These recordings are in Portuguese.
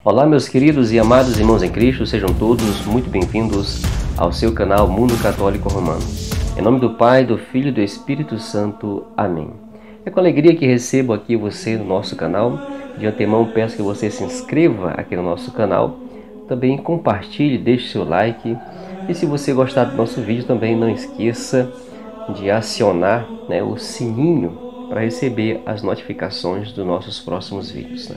Olá, meus queridos e amados irmãos em Cristo, sejam todos muito bem-vindos ao seu canal Mundo Católico Romano. Em nome do Pai, do Filho e do Espírito Santo. Amém. É com alegria que recebo aqui você no nosso canal. De antemão peço que você se inscreva aqui no nosso canal. Também compartilhe, deixe seu like. E se você gostar do nosso vídeo, também não esqueça de acionar o sininho para receber as notificações dos nossos próximos vídeos.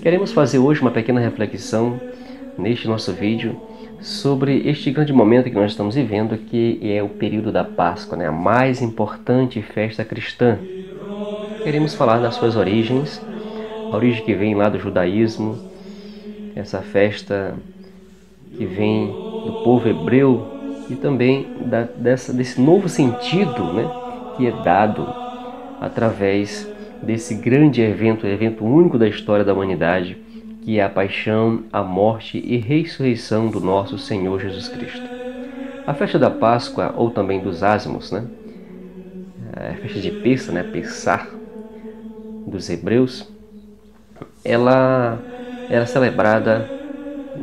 Queremos fazer hoje uma pequena reflexão neste nosso vídeo sobre este grande momento que nós estamos vivendo, que é o período da Páscoa, a mais importante festa cristã. Queremos falar das suas origens, a origem que vem lá do judaísmo, essa festa que vem do povo hebreu e também desse novo sentido que é dado através desse grande evento único da história da humanidade, que é a paixão, a morte e ressurreição do nosso Senhor Jesus Cristo. A festa da Páscoa, ou também dos ázimos, a festa de Pessa, Pessah, dos hebreus, ela era celebrada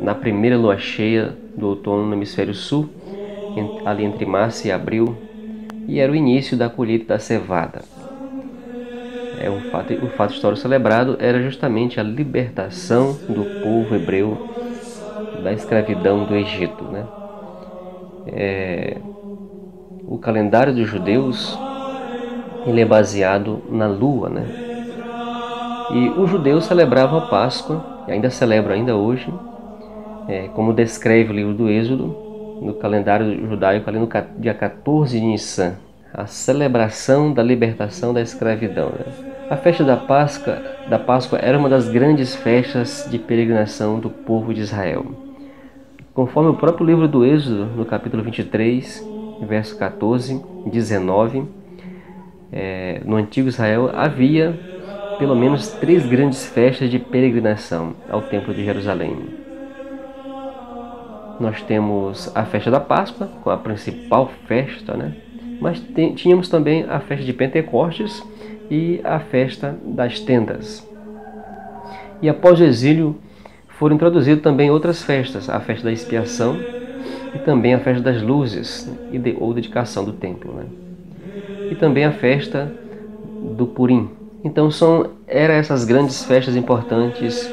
na primeira lua cheia do outono no hemisfério sul, ali entre março e abril, e era o início da colheita da cevada. O fato histórico celebrado era justamente a libertação do povo hebreu da escravidão do Egito. O calendário dos judeus ele é baseado na lua. E os judeus celebravam a Páscoa, e ainda celebram ainda hoje, como descreve o livro do Êxodo, no calendário judaico, ali no dia 14 de Nissan, a celebração da libertação da escravidão. A festa da Páscoa era uma das grandes festas de peregrinação do povo de Israel. Conforme o próprio livro do Êxodo, no capítulo 23, verso 14 e 19, no antigo Israel havia pelo menos 3 grandes festas de peregrinação ao Templo de Jerusalém. Nós temos a festa da Páscoa, com a principal festa, mas tínhamos também a festa de Pentecostes e a festa das tendas. E após o exílio foram introduzidas também outras festas, a festa da expiação e também a festa das luzes ou dedicação do templo, e também a festa do Purim. Então eram essas grandes festas importantes,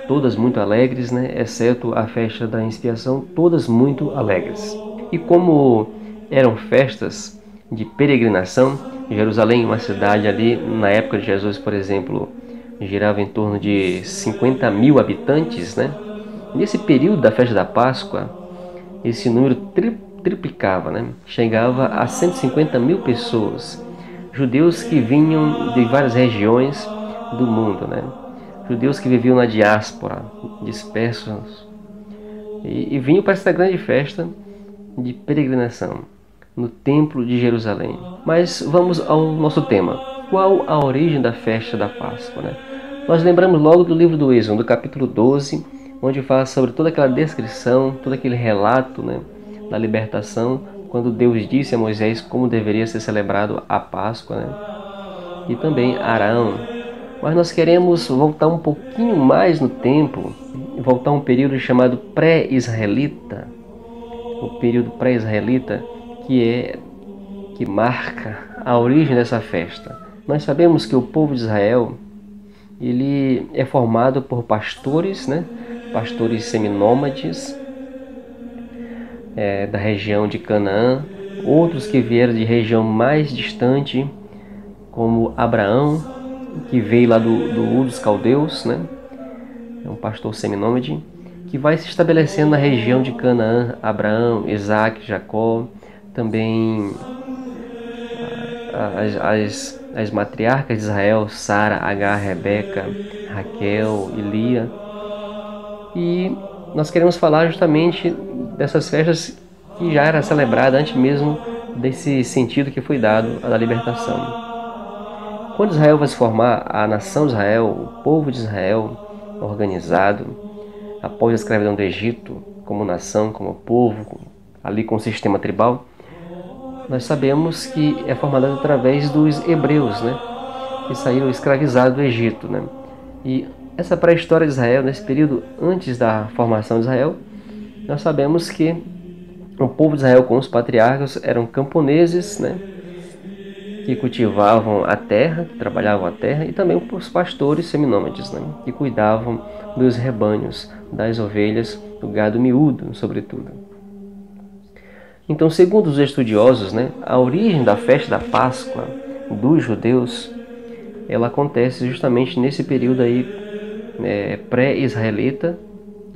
todas muito alegres, exceto a festa da expiação, todas muito alegres. E como eram festas de peregrinação, Jerusalém, uma cidade ali, na época de Jesus, por exemplo, girava em torno de 50 mil habitantes, Nesse período da festa da Páscoa, esse número triplicava, Chegava a 150 mil pessoas, judeus que vinham de várias regiões do mundo, Judeus que viviam na diáspora, dispersos, e vinham para essa grande festa de peregrinação no Templo de Jerusalém. Mas vamos ao nosso tema. Qual a origem da festa da Páscoa? Nós lembramos logo do livro do Êxodo, do capítulo 12, onde fala sobre toda aquela descrição, todo aquele relato da libertação, quando Deus disse a Moisés como deveria ser celebrado a Páscoa, e também Arão. Mas nós queremos voltar um pouquinho mais no tempo, voltar a um período chamado pré-israelita, o período pré-israelita, que marca a origem dessa festa. Nós sabemos que o povo de Israel ele é formado por pastores, pastores seminômades da região de Canaã, outros que vieram de região mais distante, como Abraão, que veio lá do Ur dos Caldeus, é um pastor seminômade, que vai se estabelecendo na região de Canaã, Abraão, Isaac, Jacó, também as matriarcas de Israel, Sara, Agar, Rebeca, Raquel e Lia. E nós queremos falar justamente dessas festas que já era celebrada antes mesmo desse sentido que foi dado à libertação. Quando Israel vai se formar, a nação de Israel, o povo de Israel organizado, após a escravidão do Egito, como nação, como povo, ali com o sistema tribal, nós sabemos que é formada através dos hebreus, que saíram escravizados do Egito. E Essa pré-história de Israel, nesse período antes da formação de Israel, nós sabemos que o povo de Israel com os patriarcas eram camponeses, né, que cultivavam a terra, que trabalhavam a terra, e também os pastores seminômades, né, que cuidavam dos rebanhos, das ovelhas, do gado miúdo, sobretudo. Então, segundo os estudiosos, né, a origem da festa da Páscoa dos judeus, ela acontece justamente nesse período aí pré-israelita,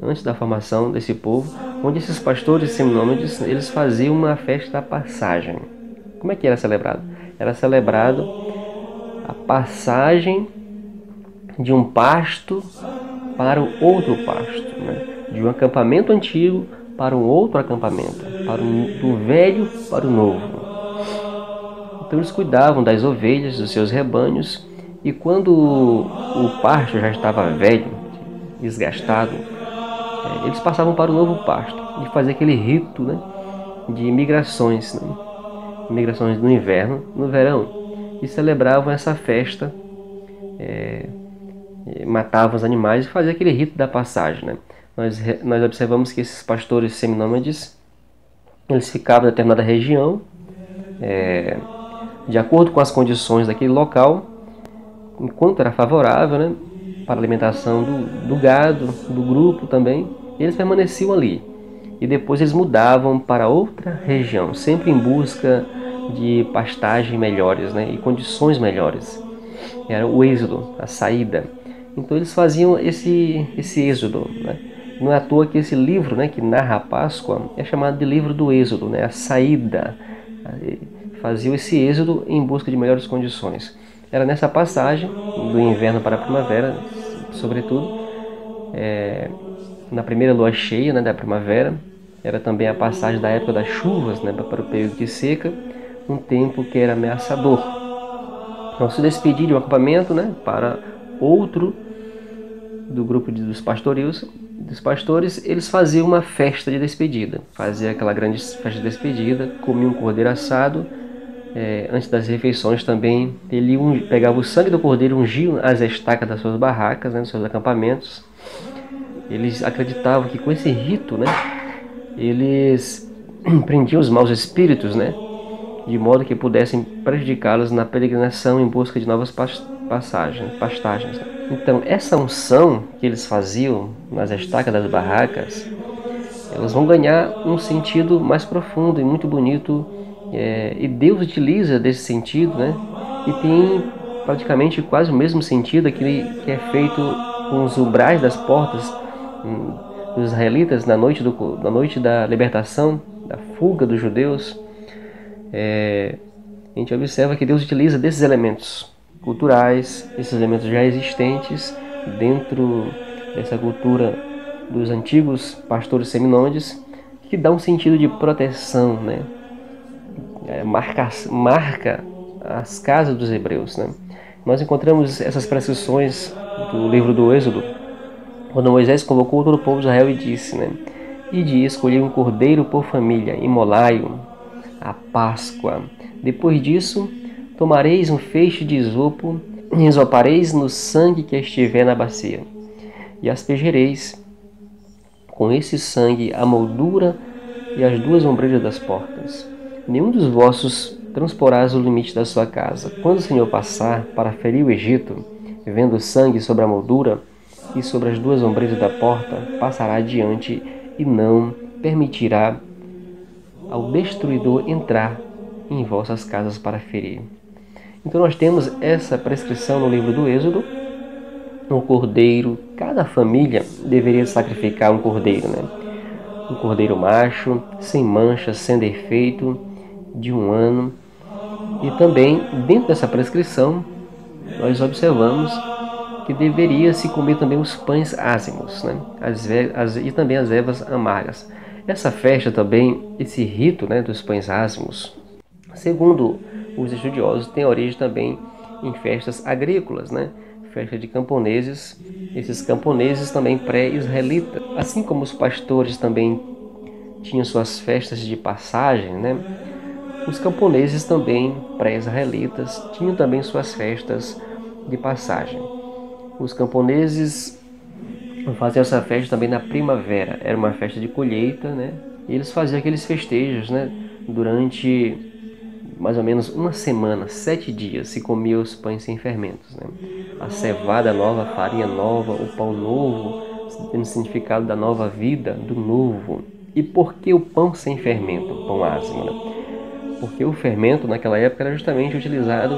antes da formação desse povo, onde esses pastores seminômades, eles faziam uma festa da passagem. Como é que era celebrado? Era celebrado a passagem de um pasto para o outro pasto, né? De um acampamento antigo para um outro acampamento, do velho para o novo. Então eles cuidavam das ovelhas, dos seus rebanhos, e quando o pasto já estava velho, desgastado, eles passavam para o novo pasto e faziam aquele rito, né, de migrações, né? Migrações no inverno, no verão, e celebravam essa festa, matavam os animais e faziam aquele rito da passagem, né? Nós observamos que esses pastores seminômades, eles ficavam em determinada região, de acordo com as condições daquele local, enquanto era favorável, né, para a alimentação do gado, do grupo também, eles permaneciam ali. E depois eles mudavam para outra região, sempre em busca de pastagem melhores, né, e condições melhores. Era o êxodo, a saída. Então eles faziam esse êxodo, né? Não é à toa que esse livro, né, que narra a Páscoa é chamado de livro do êxodo, né, a saída. Faziam esse êxodo em busca de melhores condições. Era nessa passagem, do inverno para a primavera, sobretudo, na primeira lua cheia, né, da primavera. Era também a passagem da época das chuvas, né, para o período de seca, um tempo que era ameaçador. Então, se despedir de um acampamento, né, para outro do grupo dos pastores, eles faziam uma festa de despedida. Fazia aquela grande festa de despedida, comiam um cordeiro assado. Antes das refeições também, ele pegava o sangue do cordeiro, ungia as estacas das suas barracas, né, dos seus acampamentos. Eles acreditavam que com esse rito, né, eles prendiam os maus espíritos, né, de modo que pudessem prejudicá-los na peregrinação em busca de novas pastagens. Então, essa unção que eles faziam nas estacas das barracas, elas vão ganhar um sentido mais profundo e muito bonito, e Deus utiliza desse sentido, né, e tem praticamente quase o mesmo sentido que é feito com os umbrais das portas dos israelitas na noite da libertação, da fuga dos judeus. A gente observa que Deus utiliza desses elementos culturais, esses elementos já existentes dentro dessa cultura dos antigos pastores seminômades, que dá um sentido de proteção, né? Marca as casas dos hebreus, né? Nós encontramos essas prescrições do livro do Êxodo, quando Moisés convocou todo o povo de Israel e disse, né, Ide, escolhi um cordeiro por família, imolai-o à Páscoa. Depois disso, tomareis um feixe de isopo, e ensopareis no sangue que estiver na bacia, e aspergereis com esse sangue a moldura e as duas ombreiras das portas. Nenhum dos vossos transporás o limite da sua casa. Quando o Senhor passar para ferir o Egito, vendo o sangue sobre a moldura e sobre as duas ombreiras da porta, passará adiante e não permitirá ao destruidor entrar em vossas casas para ferir. Então nós temos essa prescrição no livro do Êxodo, um cordeiro. Cada família deveria sacrificar um cordeiro, né? Um cordeiro macho, sem manchas, sem defeito, de 1 ano. E também, dentro dessa prescrição, nós observamos que deveria se comer também os pães ázimos, né? E também as ervas amargas. Essa festa também, esse rito, né, dos pães ázimos, segundo os estudiosos, tem origem também em festas agrícolas, né? Festa de camponeses, esses camponeses também pré-israelitas. Assim como os pastores também tinham suas festas de passagem, né? Os camponeses também pré-israelitas tinham também suas festas de passagem. Os camponeses faziam essa festa também na primavera. Era uma festa de colheita, né? E eles faziam aqueles festejos, né? Durante mais ou menos uma semana, 7 dias, se comia os pães sem fermentos, né? A cevada nova, a farinha nova, o pão novo, tendo significado da nova vida, do novo. E por que o pão sem fermento, o pão ázimo, né? Porque o fermento naquela época era justamente utilizado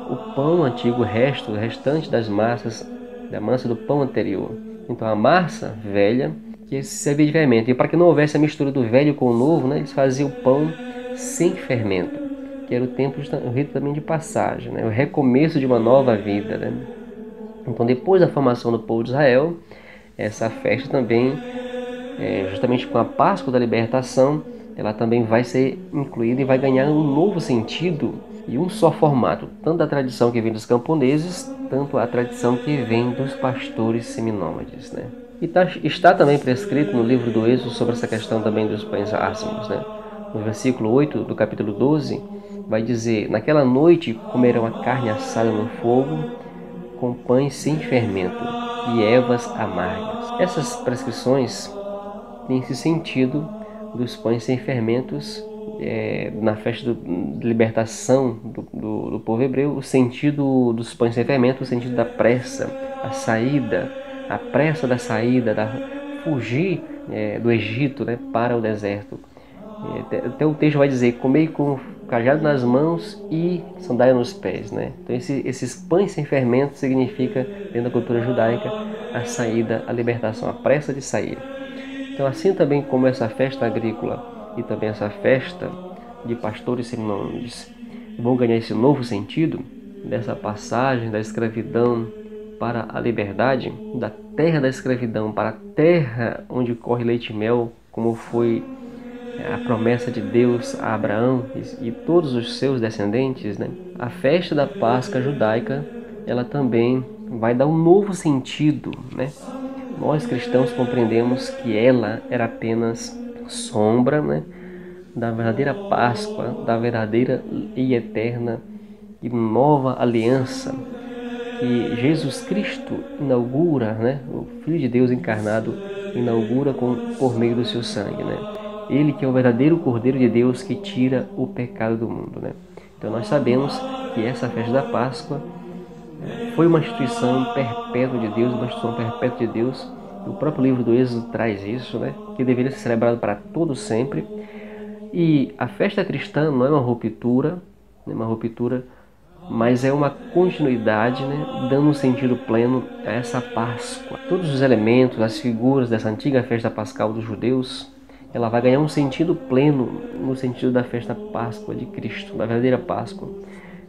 o pão antigo, o restante das massas, da massa do pão anterior. Então a massa velha que servia de fermento. E para que não houvesse a mistura do velho com o novo, né, eles faziam o pão sem fermento, que era o tempo, o rito também de passagem, né, o recomeço de uma nova vida, né? Então depois da formação do povo de Israel, essa festa também, justamente com a Páscoa da Libertação, ela também vai ser incluída e vai ganhar um novo sentido e um só formato, tanto a tradição que vem dos camponeses, tanto a tradição que vem dos pastores seminômades, né? E está também prescrito no livro do Êxodo sobre essa questão também dos pães ázimos, né? No versículo 8 do capítulo 12, vai dizer: naquela noite comerão a carne assada no fogo, com pães sem fermento e ervas amargas. Essas prescrições têm esse sentido dos pães sem fermentos na festa de libertação do povo hebreu, o sentido dos pães sem fermento, o sentido da pressa, a saída, a pressa da saída, da fugir do Egito, né, para o deserto. Até o texto vai dizer: comei com cajado nas mãos e sandália nos pés, né? Então esses pães sem fermento significa, dentro da cultura judaica, a saída, a libertação, a pressa de sair. Então, assim também como essa festa agrícola e também essa festa de pastores seminômades vão ganhar esse novo sentido dessa passagem da escravidão para a liberdade, da terra da escravidão para a terra onde corre leite e mel, como foi a promessa de Deus a Abraão e todos os seus descendentes, né? A festa da Páscoa judaica, ela também vai dar um novo sentido, né? Nós cristãos compreendemos que ela era apenas sombra, né, da verdadeira Páscoa, da verdadeira e eterna e nova aliança que Jesus Cristo inaugura, né, o Filho de Deus encarnado inaugura por meio do seu sangue, né? Ele que é o verdadeiro Cordeiro de Deus que tira o pecado do mundo, né? Então nós sabemos que essa festa da Páscoa foi uma instituição perpétua de Deus, uma instituição perpétua de Deus. O próprio livro do Êxodo traz isso, né? Que deveria ser celebrado para todo sempre. E a festa cristã não é uma ruptura, mas é uma continuidade, né? Dando um sentido pleno a essa Páscoa. Todos os elementos, as figuras dessa antiga festa pascal dos judeus, ela vai ganhar um sentido pleno no sentido da festa Páscoa de Cristo, da verdadeira Páscoa.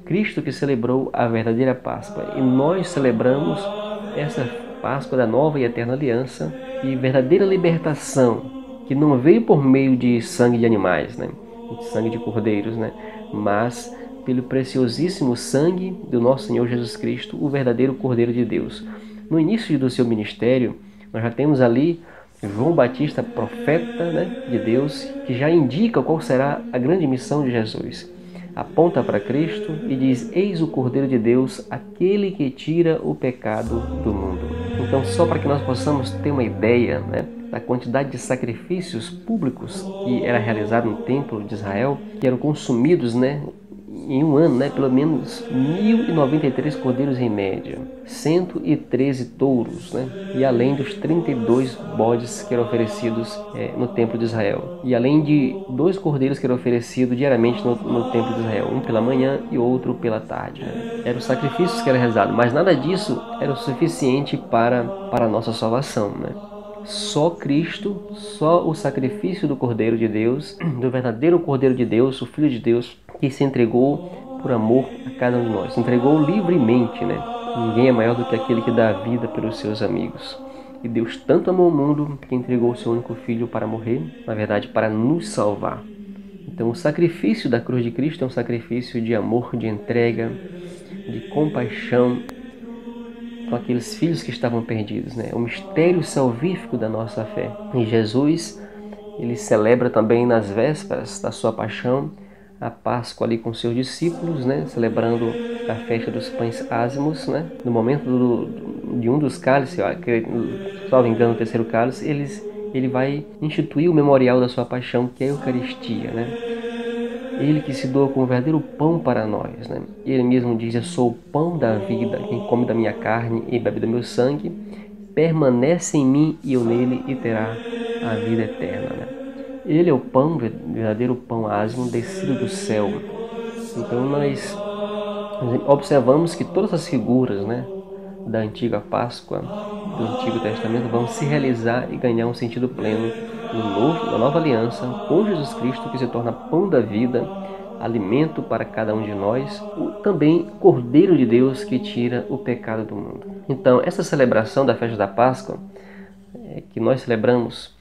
Cristo que celebrou a verdadeira Páscoa, e nós celebramos essa Páscoa da nova e eterna aliança e verdadeira libertação, que não veio por meio de sangue de animais, né, de sangue de cordeiros, né, mas pelo preciosíssimo sangue do nosso Senhor Jesus Cristo, o verdadeiro Cordeiro de Deus. No início do seu ministério, nós já temos ali João Batista, profeta, né, de Deus, que já indica qual será a grande missão de Jesus. Aponta para Cristo e diz: eis o Cordeiro de Deus, aquele que tira o pecado do mundo. Então, só para que nós possamos ter uma ideia, né, da quantidade de sacrifícios públicos que era realizado no templo de Israel, que eram consumidos, né, em um ano, né, pelo menos 1.093 cordeiros em média, 113 touros, né, e além dos 32 bodes que eram oferecidos no templo de Israel, e além de 2 cordeiros que eram oferecidos diariamente no templo de Israel, um pela manhã e outro pela tarde, né. Eram os sacrifícios que eram realizados, mas nada disso era o suficiente para a nossa salvação, né. Só Cristo, só o sacrifício do Cordeiro de Deus, do verdadeiro Cordeiro de Deus, o Filho de Deus, que se entregou por amor a cada um de nós. Se entregou livremente, né? Ninguém é maior do que aquele que dá a vida pelos seus amigos. E Deus tanto amou o mundo que entregou o seu único Filho para morrer, na verdade, para nos salvar. Então o sacrifício da cruz de Cristo é um sacrifício de amor, de entrega, de compaixão com aqueles filhos que estavam perdidos, né? O mistério salvífico da nossa fé. E Jesus, ele celebra também nas vésperas da sua paixão a Páscoa ali com seus discípulos, né, celebrando a festa dos pães ázimos, né. No momento de um dos cálices, salvo engano, o terceiro cálice, ele vai instituir o memorial da sua paixão, que é a Eucaristia, né. Ele que se doa como verdadeiro pão para nós, né. Ele mesmo diz: eu sou o pão da vida, quem come da minha carne e bebe do meu sangue, permanece em mim e eu nele e terá a vida eterna, né. Ele é o pão, verdadeiro pão ázimo, descido do céu. Então nós observamos que todas as figuras, né, da antiga Páscoa, do Antigo Testamento, vão se realizar e ganhar um sentido pleno na nova aliança com Jesus Cristo, que se torna pão da vida, alimento para cada um de nós, também Cordeiro de Deus que tira o pecado do mundo. Então, essa celebração da festa da Páscoa, que nós celebramos,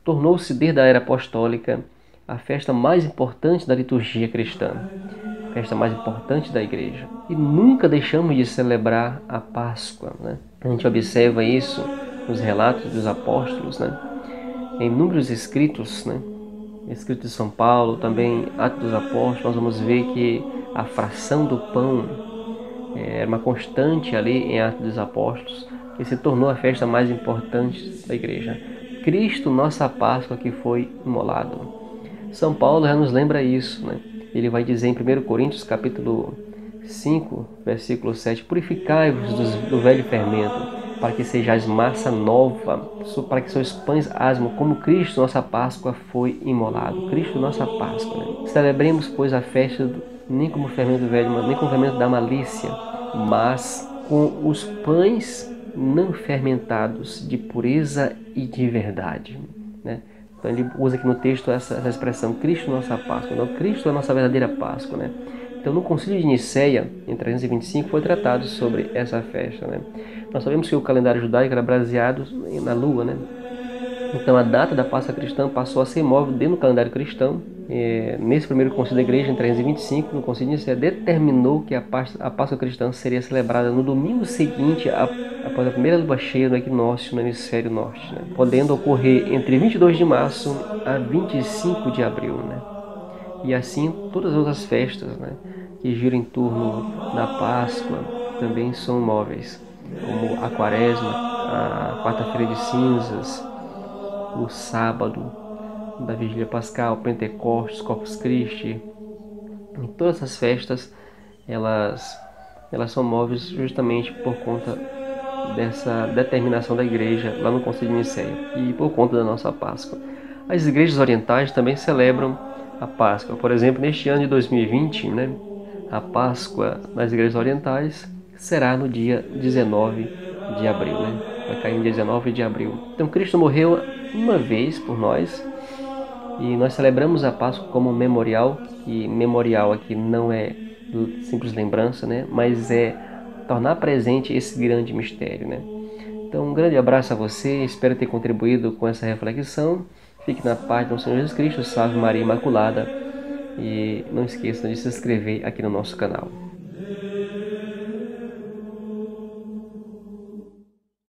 tornou-se desde a era apostólica a festa mais importante da liturgia cristã, a festa mais importante da igreja. E nunca deixamos de celebrar a Páscoa, né? A gente observa isso nos relatos dos apóstolos, né? Em inúmeros escritos, né? Escrito de São Paulo, também Atos dos Apóstolos, nós vamos ver que a fração do pão era uma constante ali em Atos dos Apóstolos, que se tornou a festa mais importante da igreja. Cristo, nossa Páscoa, que foi imolado. São Paulo já nos lembra isso, né? Ele vai dizer em 1 Coríntios, capítulo 5, versículo 7, purificai-vos do velho fermento, para que sejais massa nova, para que sois pães ázimos, como Cristo, nossa Páscoa, foi imolado. Cristo, nossa Páscoa, né? Celebremos, pois, a festa nem como fermento velho, nem como fermento da malícia, mas com os pães não fermentados de pureza e de verdade, né? Então ele usa aqui no texto essa expressão, Cristo nossa Páscoa. Então Cristo é a nossa verdadeira Páscoa, né? Então no Concílio de Nicéia, em 325, foi tratado sobre essa festa, né? Nós sabemos que o calendário judaico era baseado na lua, né? Então a data da Páscoa cristã passou a ser móvel dentro do calendário cristão. Nesse primeiro concílio da igreja, em 325, no Concílio de Nicéia, determinou que a Páscoa cristã seria celebrada no domingo seguinte após a primeira lua cheia do equinócio no hemisfério norte, né? Podendo ocorrer entre 22 de março a 25 de abril, né? E assim todas as outras festas, né, que giram em torno da Páscoa também são móveis, como a Quaresma, a Quarta-feira de Cinzas, o sábado da Vigília Pascal, Pentecostes, Corpus Christi. E todas essas festas elas são móveis justamente por conta dessa determinação da igreja lá no Concílio de Nicéia e por conta da nossa Páscoa. As igrejas orientais também celebram a Páscoa. Por exemplo, neste ano de 2020, né, a Páscoa nas igrejas orientais será no dia 19 de abril, né? Vai cair no dia 19 de abril. Então Cristo morreu uma vez por nós e nós celebramos a Páscoa como memorial, e memorial aqui não é simples lembrança, né? Mas é tornar presente esse grande mistério, né? Então um grande abraço a você, espero ter contribuído com essa reflexão. Fique na paz do Senhor Jesus Cristo, salve Maria Imaculada, e não esqueçam de se inscrever aqui no nosso canal.